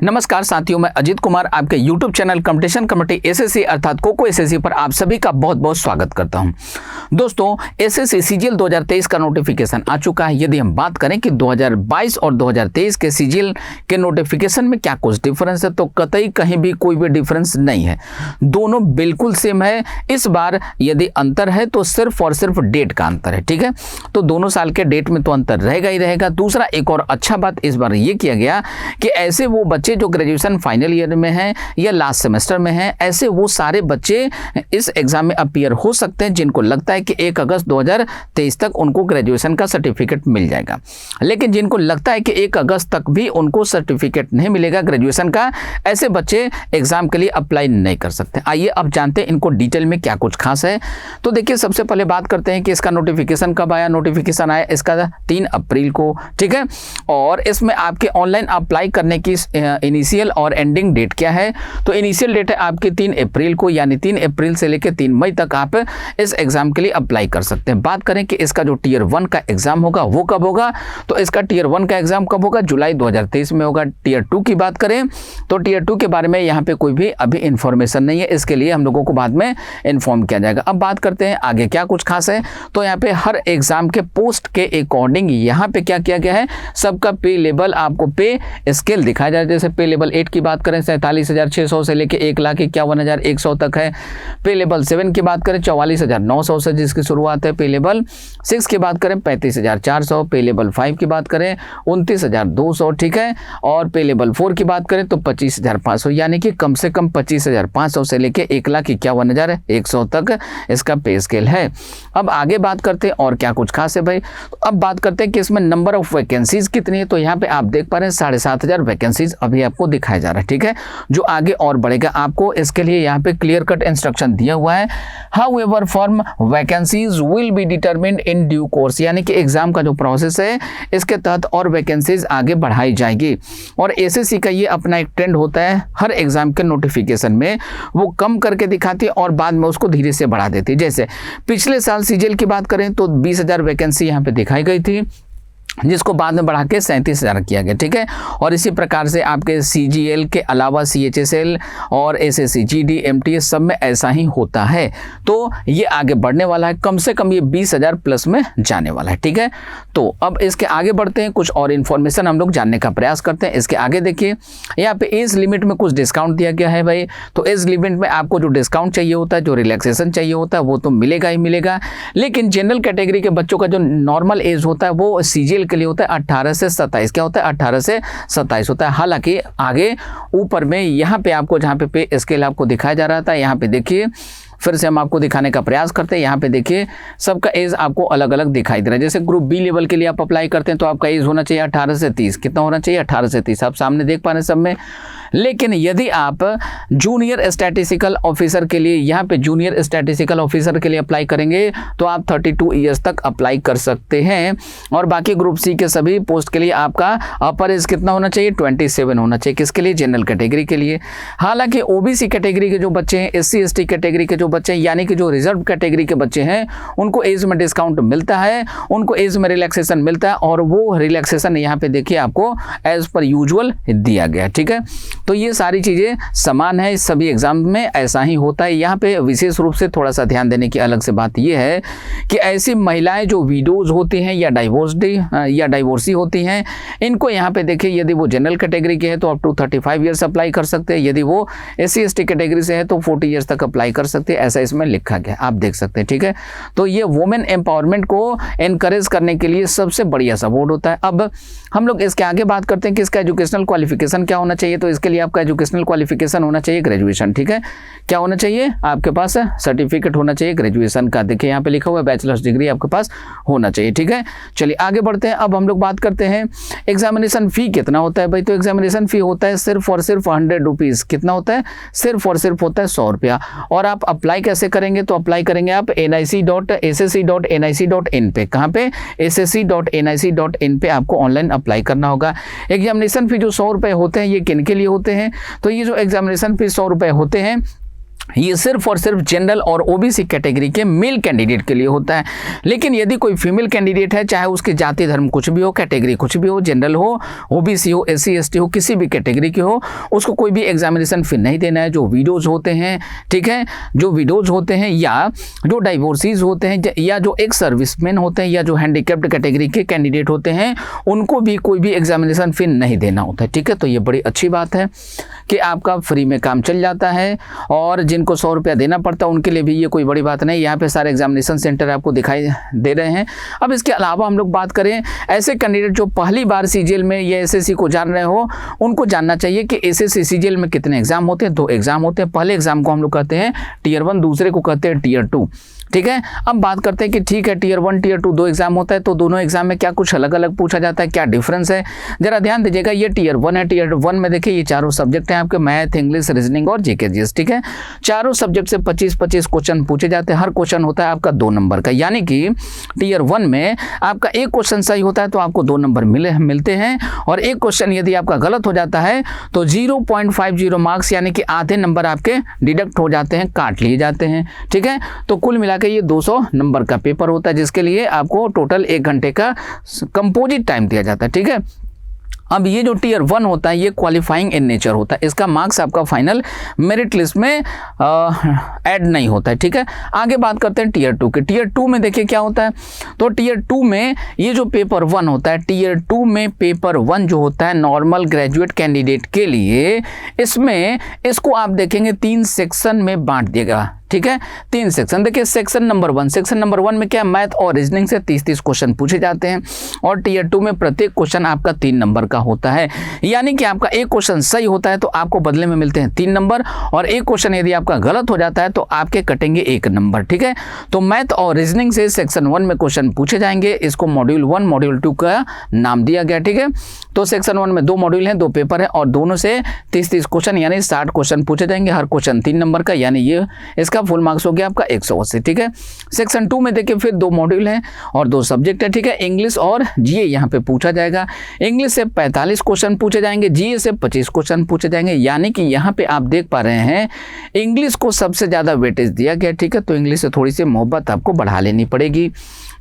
नमस्कार साथियों, मैं अजीत कुमार आपके YouTube channel competition committee SSC अर्थात कोको एसएससी पर आप सभी का बहुत बहुत स्वागत करता हूं। दोस्तों, एसएससी सीजीएल 2023 का नोटिफिकेशन आ चुका है। यदि हम बात करें कि 2022 और 2023 के सीजीएल के नोटिफिकेशन में क्या कुछ डिफरेंस है, तो कतई कहीं भी कोई भी डिफरेंस नहीं है। दोनों बिल्कुल सेम है। इस बार यदि अंतर है तो सिर्फ और सिर्फ डेट का अंतर है। ठीक है, तो दोनों साल के डेट में तो अंतर रहेगा ही रहेगा। दूसरा, एक और अच्छा बात इस बार ये किया गया कि ऐसे वो बच्चे जो ग्रेजुएशन फाइनल ईयर में हैं या लास्ट सेमेस्टर में हैं, ऐसे वो सारे बच्चे इस एग्जाम में अपीयर हो सकते हैं जिनको लगता है कि 1 अगस्त 2023 तक उनको ग्रेजुएशन का सर्टिफिकेट मिल जाएगा। लेकिन जिनको लगता है कि 1 अगस्त तक भी उनको सर्टिफिकेट नहीं मिलेगा ग्रेजुएशन का, ऐसे बच्चे एग्जाम के लिए अप्लाई नहीं कर सकते। आइए अब जानते हैं इनको डिटेल में क्या कुछ खास है। तो देखिए, सबसे पहले बात करते हैं कि इसका नोटिफिकेशन कब आया। नोटिफिकेशन आया इसका 3 अप्रैल को। ठीक है, और इसमें आपके ऑनलाइन अप्लाई करने की इनिशियल और एंडिंग डेट क्या है। तो इनिशियल डेट है आपकी 3 अप्रैल को, यानी 3 अप्रैल से लेकर 3 मई तक आप इस एग्जाम के लिए अप्लाई कर सकते हैं। बात करें कि इसका जो टियर 1 का एग्जाम होगा वो कब होगा, तो इसका टियर 1 का एग्जाम कब होगा, जुलाई 2023 में होगा। टियर 2 की बात करें तो टियर 2 के बारे में यहाँ पे कोई भी अभी इंफॉर्मेशन नहीं है, इसके लिए हम लोगों को बाद में इन्फॉर्म किया जाएगा। अब बात करते हैं आगे क्या कुछ खास है। तो यहाँ पे हर एग्जाम के पोस्ट के अकॉर्डिंग यहाँ पे क्या किया गया है, सबका पे लेवल आपको पे स्केल दिखाया जाए। जैसे पे लेवल 8 की बात करें 47,600 से लेके 1,51,100 तक है। पे लेवल 7 की बात करें 44,900 से जिसकी शुरुआत है। पे लेवल 6 की बात करें 35,400। पे लेवल 5 की बात करें 29,200। ठीक है, और पे लेवल 4 की बात करें तो 25,500, यानी कि कम से कम 25,500 से लेके 1,51,100 तक इसका पे स्केल है। अब आगे बात करते हैं और क्या कुछ खास है भाई। तो अब बात करते हैं कि इसमें नंबर ऑफ वैकेंसीज कितनी है। तो यहाँ पे आप देख पा रहे हैं 7,500 वैकेंसीज अभी आपको दिखाया जा रहा है। ठीक है, जो आगे और बढ़ेगा आपको इसके लिए यहाँ पे क्लियर कट इंस्ट्रक्शन दिया हुआ है। However form vacancies will be determined in due course, यानी कि एग्जाम का जो प्रोसेस है इसके तहत और वैकेंसीज आगे बढ़ाई जाएगी। और एसएससी का ये अपना एक ट्रेंड होता है, हर एग्जाम के नोटिफिकेशन में वो कम करके दिखाती है और बाद में उसको धीरे से बढ़ा देती है। जैसे पिछले साल सीजीएल की बात करें तो 20,000 वैकेंसी यहाँ पे दिखाई गई थी, जिसको बाद में बढ़ा के 37,000 किया गया। ठीक है, और इसी प्रकार से आपके सीजीएल के अलावा सीएचएसएल और एसएससी जीडी एमटीएस सब में ऐसा ही होता है। तो ये आगे बढ़ने वाला है, कम से कम ये 20,000 प्लस में जाने वाला है। ठीक है, तो अब इसके आगे बढ़ते हैं, कुछ और इन्फॉर्मेशन हम लोग जानने का प्रयास करते हैं। इसके आगे देखिए, यहाँ पे एज लिमिट में कुछ डिस्काउंट दिया गया है भाई। तो एज लिमिट में आपको जो डिस्काउंट चाहिए होता है, जो रिलैक्सेशन चाहिए होता है, वो तो मिलेगा ही मिलेगा। लेकिन जनरल कैटेगरी के बच्चों का जो नॉर्मल एज होता है वो सीजीएल के लिए होता है 18 से 27। क्या होता है, 18 से 27 होता है। हालांकि आगे ऊपर में यहाँ पे आपको जहाँ पे स्केल आपको दिखाया जा रहा था, यहाँ पे देखिए फिर से हम आपको दिखाने का प्रयास करते हैं। यहाँ पे देखिए सबका एज आपको अलग अलग दिखाई दे रहा है। जैसे ग्रुप बी लेवल के लिए आप अप्लाई करते हैं तो आपका एज होना चाहिए 18 से 30। कितना होना चाहिए, 18 से 30, आप सामने देख पा रहे हैं सब में। लेकिन यदि आप जूनियर स्टैटिस्टिकल ऑफिसर के लिए, यहाँ पे जूनियर स्टैटिस्टिकल ऑफिसर के लिए अप्लाई करेंगे तो आप 32 ईयर्स तक अप्लाई कर सकते हैं। और बाकी ग्रुप सी के सभी पोस्ट के लिए आपका अपर एज कितना होना चाहिए, 27 होना चाहिए। किसके लिए, जनरल कैटेगरी के लिए। हालांकि ओबीसी कैटेगरी के जो बच्चे हैं, एससी एसटी कैटेगरी के जो बच्चे हैं, यानी कि जो रिजर्व कैटेगरी के बच्चे हैं, उनको एज में डिस्काउंट मिलता है, उनको एज में रिलैक्सेशन मिलता है। और वो रिलैक्सेशन यहाँ पे देखिए आपको एज पर यूजुअल दिया गया। ठीक है, तो ये सारी चीज़ें समान है, सभी एग्जाम में ऐसा ही होता है। यहाँ पे विशेष रूप से थोड़ा सा ध्यान देने की अलग से बात ये है कि ऐसी महिलाएं जो विडोज होती हैं या डाइवोर्सी होती हैं, इनको यहाँ पे देखिए यदि वो जनरल कैटेगरी के हैं तो अप टू 35 ईयर्स अप्लाई कर सकते हैं। यदि वो एससी एसटी कैटेगरी से है तो 40 ईयर्स तक अप्लाई कर सकते हैं। ऐसा इसमें लिखा गया, आप देख सकते हैं। ठीक है, तो ये वुमेन एम्पावरमेंट को एनकरेज करने के लिए सबसे बढ़िया सपोर्ट होता है। अब हम लोग इसके आगे बात करते हैं कि इसका एजुकेशनल क्वालिफिकेशन क्या होना चाहिए। तो इसके लिए आपका एजुकेशनल क्वालिफिकेशन होना चाहिए ग्रेजुएशन। ठीक है, क्या होना चाहिए, आपके पास सर्टिफिकेट होना चाहिए ग्रेजुएशन का। देखिए यहाँ पे लिखा हुआ है बैचलर्स डिग्री आपके पास होना चाहिए। ठीक है, चलिए आगे बढ़ते हैं। अब हम लोग बात करते हैं एग्जामिनेशन फी कितना होता है भाई। तो एग्जामिनेशन फी होता है सिर्फ और सिर्फ 100 रुपीज़। कितना होता है, सिर्फ और सिर्फ होता है 100 रुपया। और आप अप्लाई कैसे करेंगे, तो अप्लाई करेंगे आप nic.ssc.nic.in पे। कहाँ पे, ssc.nic.in पे आपको ऑनलाइन अप्लाई करना होगा। एग्जामिनेशन फी जो 100 रुपये होते हैं, ये किन के लिए होते हैं, तो ये जो एग्जामिनेशन फी 100 रुपये होते हैं ये सिर्फ और सिर्फ जनरल और ओबीसी कैटेगरी के मेल कैंडिडेट के लिए होता है। लेकिन यदि कोई फीमेल कैंडिडेट है, चाहे उसकी जाति धर्म कुछ भी हो, कैटेगरी कुछ भी हो, जनरल हो, ओबीसी हो, एससी एसटी हो, किसी भी कैटेगरी की हो, उसको कोई भी एग्जामिनेशन फी नहीं देना है। जो विडोज होते हैं, ठीक है, जो विडोज होते हैं या जो डाइवोर्सीज होते हैं या जो एक सर्विसमैन होते हैं या जो हैंडीकैप्ड कैटेगरी के कैंडिडेट होते हैं, उनको भी कोई भी एग्जामिनेशन फी नहीं देना होता है। ठीक है, तो ये बड़ी अच्छी बात है कि आपका फ्री में काम चल जाता है। और जिनको 100 रुपया देना पड़ता है उनके लिए भी ये कोई बड़ी बात नहीं। यहाँ पे सारे एग्जामिनेशन सेंटर आपको दिखाई दे रहे हैं। अब इसके अलावा हम लोग बात करें, ऐसे कैंडिडेट जो पहली बार सीजीएल में या एसएससी को जान रहे हो, उनको जानना चाहिए कि एसएससी सीजीएल में कितने एग्जाम होते हैं। 2 एग्जाम होते हैं। पहले एग्जाम को हम लोग कहते हैं टीयर 1, दूसरे को कहते हैं टीयर 2। ठीक है, अब बात करते हैं कि ठीक है, टीयर 1 टीयर 2 2 एग्जाम होता है, तो दोनों एग्जाम में क्या कुछ अलग अलग पूछा जाता है, क्या डिफरेंस है, जरा ध्यान दीजिएगा। ये टीयर 1 है। टीयर 1 में देखिए ये चारों सब्जेक्ट हैं आपके, मैथ, इंग्लिश, रीजनिंग और जीके जीएस। ठीक है, चारों सब्जेक्ट से 25-25 क्वेश्चन पूछे जाते हैं। हर क्वेश्चन होता है आपका 2 नंबर का, यानी कि टीयर 1 में आपका एक क्वेश्चन सही होता है तो आपको 2 नंबर मिलते हैं, और एक क्वेश्चन यदि आपका गलत हो जाता है तो 0.50 मार्क्स यानी कि आधे नंबर आपके डिडक्ट हो जाते हैं, काट लिए जाते हैं। ठीक है, तो कुल मिला के ये 200 नंबर का पेपर होता है, जिसके लिए आपको टोटल 1 घंटे का कंपोजिट टाइम दिया जाता है। ठीक है, अब ये जो टीयर 1 होता है ये क्वालिफाइंग इन नेचर होता है। इसका मार्क्स आपका फाइनल मेरिट लिस्ट में ऐड नहीं होता है। ठीक है, आगे बात करते हैं टीयर 2 के। टीयर 2 में देखिए क्या होता है, तो टीयर 2 में ये जो पेपर 1 होता है, टीयर 2 में पेपर 1 जो होता है नॉर्मल ग्रेजुएट कैंडिडेट के लिए, इसमें इसको आप देखेंगे 3 सेक्शन में बांट दिएगा। ठीक है, 3 सेक्शन। देखिए सेक्शन नंबर 1, सेक्शन नंबर 1 में क्या, मैथ और रीजनिंग से 30-30 क्वेश्चन पूछे जाते हैं, और टीयर 2 में प्रत्येक क्वेश्चन आपका 3 नंबर का होता है। यानी कि आपका एक क्वेश्चन सही होता है तो आपको बदले में मिलते हैं 3 नंबर, और एक क्वेश्चन यदि आपका गलत हो जाता है तो आपके कटेंगे 1 नंबर। ठीक है, तो मैथ और रीजनिंग से सेक्शन 1 में क्वेश्चन पूछे जाएंगे। इसको मॉड्यूल 1 मॉड्यूल 2 का नाम दिया गया। ठीक है, तो सेक्शन 1 में 2 मॉड्यूल हैं, 2 पेपर है, और दोनों से 30-30 क्वेश्चन यानी 60 क्वेश्चन पूछे जाएंगे, हर क्वेश्चन 3 नंबर का, यानी ये इसका फुल मार्क्स हो गया आपका 180। ठीक है, सेक्शन 2 में देखिए फिर 2 मॉड्यूल हैं और 2 सब्जेक्ट है। ठीक है, इंग्लिश और जीए यहाँ पे पूछा जाएगा। इंग्लिश से 45 क्वेश्चन पूछे जाएंगे, जीए से 25 क्वेश्चन पूछे जाएंगे, यानी कि यहाँ पे आप देख पा रहे हैं इंग्लिश को सबसे ज्यादा वेटेज दिया गया। ठीक है, तो इंग्लिश से थोड़ी सी मोहब्बत आपको बढ़ा लेनी पड़ेगी।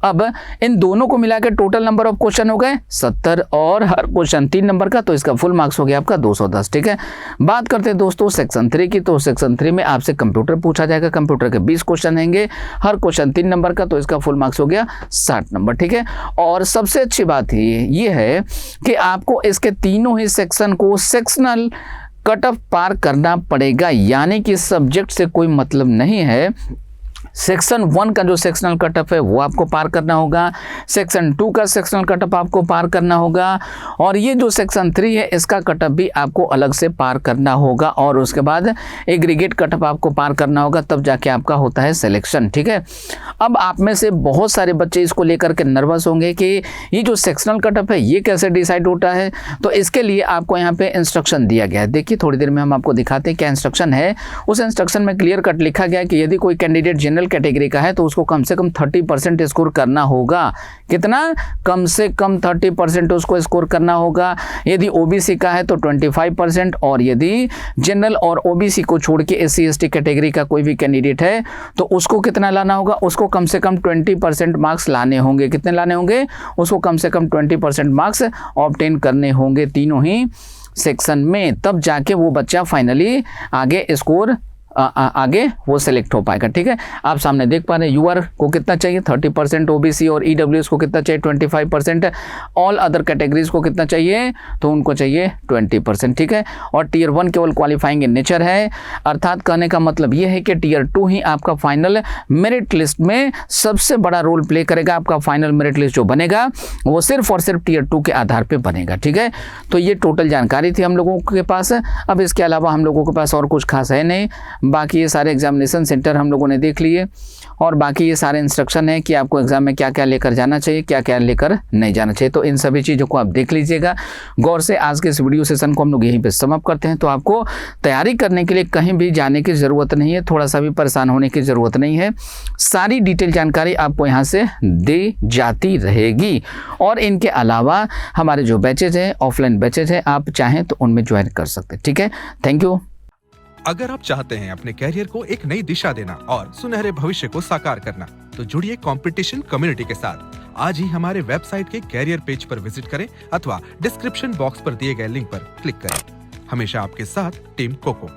अब इन दोनों को मिलाकर टोटल नंबर ऑफ क्वेश्चन हो गए 70, और हर क्वेश्चन 3 नंबर का, तो इसका फुल मार्क्स हो गया आपका 210। ठीक है, बात करते हैं दोस्तों सेक्शन 3 की। तो सेक्शन 3 में आपसे कंप्यूटर पूछा जाएगा। कंप्यूटर के 20 क्वेश्चन रहेंगे, हर क्वेश्चन 3 नंबर का, तो इसका फुल मार्क्स हो गया 60 नंबर। ठीक है, और सबसे अच्छी बात ये है कि आपको इसके तीनों ही सेक्शन को सेक्शनल कट ऑफ पार करना पड़ेगा, यानी कि सब्जेक्ट से कोई मतलब नहीं है। सेक्शन 1 का जो सेक्शनल कटअप है वो आपको पार करना होगा, सेक्शन 2 का सेक्शनल कटअप आपको पार करना होगा, और ये जो सेक्शन 3 है इसका कटअप भी आपको अलग से पार करना होगा, और उसके बाद एग्रीगेट कटअप आपको पार करना होगा, तब जाके आपका होता है सिलेक्शन। ठीक है, अब आप में से बहुत सारे बच्चे इसको लेकर के नर्वस होंगे कि ये जो सेक्शनल कटअप है ये कैसे डिसाइड होता है। तो इसके लिए आपको यहाँ पे इंस्ट्रक्शन दिया गया है। देखिए थोड़ी देर में हम आपको दिखाते हैं क्या इंस्ट्रक्शन है। उस इंस्ट्रक्शन में क्लियर कट लिखा गया है कि यदि कोई कैंडिडेट जनरल कैटेगरी का है तो उसको कम से कम 30% स्कोर करना होगा। कितना? कम से कम 30% उसको स्कोर करना होगा। यदि ओबीसी का है तो 25%, और यदि जनरल और ओबीसी को छोड़ के एससी एसटी कैटेगरी का कोई भी कैंडिडेट है तो उसको कितना लाना होगा? उसको कम से कम 20% मार्क्स लाने होंगे। कितने लाने होंगे? उसको कम से कम 20% मार्क्स ऑब्टेन करने होंगे तीनों ही सेक्शन में, तब जाके वो बच्चा फाइनली आगे स्कोर आगे वो सिलेक्ट हो पाएगा। ठीक है, आप सामने देख पा रहे हैं यूआर को कितना चाहिए 30%, ओबीसी और ईडब्ल्यूएस को कितना चाहिए 25%, ऑल अदर कैटेगरीज को कितना चाहिए तो उनको चाहिए 20%। ठीक है, और टीयर 1 केवल क्वालिफाइंग इन नेचर है, अर्थात कहने का मतलब ये है कि टीयर 2 ही आपका फाइनल मेरिट लिस्ट में सबसे बड़ा रोल प्ले करेगा। आपका फाइनल मेरिट लिस्ट जो बनेगा वो सिर्फ और सिर्फ टीयर 2 के आधार पर बनेगा। ठीक है, तो ये टोटल जानकारी थी हम लोगों के पास। अब इसके अलावा हम लोगों के पास और कुछ खास है नहीं, बाकी ये सारे एग्जामिनेशन सेंटर हम लोगों ने देख लिए, और बाकी ये सारे इंस्ट्रक्शन है कि आपको एग्जाम में क्या क्या लेकर जाना चाहिए, क्या क्या लेकर नहीं जाना चाहिए। तो इन सभी चीज़ों को आप देख लीजिएगा गौर से। आज के इस वीडियो सेशन को हम लोग यहीं पे समाप्त करते हैं। तो आपको तैयारी करने के लिए कहीं भी जाने की ज़रूरत नहीं है, थोड़ा सा भी परेशान होने की ज़रूरत नहीं है। सारी डिटेल जानकारी आपको यहाँ से दी जाती रहेगी, और इनके अलावा हमारे जो बैचेज हैं ऑफलाइन बैचेज हैं, आप चाहें तो उनमें ज्वाइन कर सकते हैं। ठीक है, थैंक यू। अगर आप चाहते हैं अपने कैरियर को एक नई दिशा देना और सुनहरे भविष्य को साकार करना, तो जुड़िए कंपटीशन कम्युनिटी के साथ। आज ही हमारे वेबसाइट के कैरियर पेज पर विजिट करें अथवा डिस्क्रिप्शन बॉक्स पर दिए गए लिंक पर क्लिक करें। हमेशा आपके साथ टीम कोको।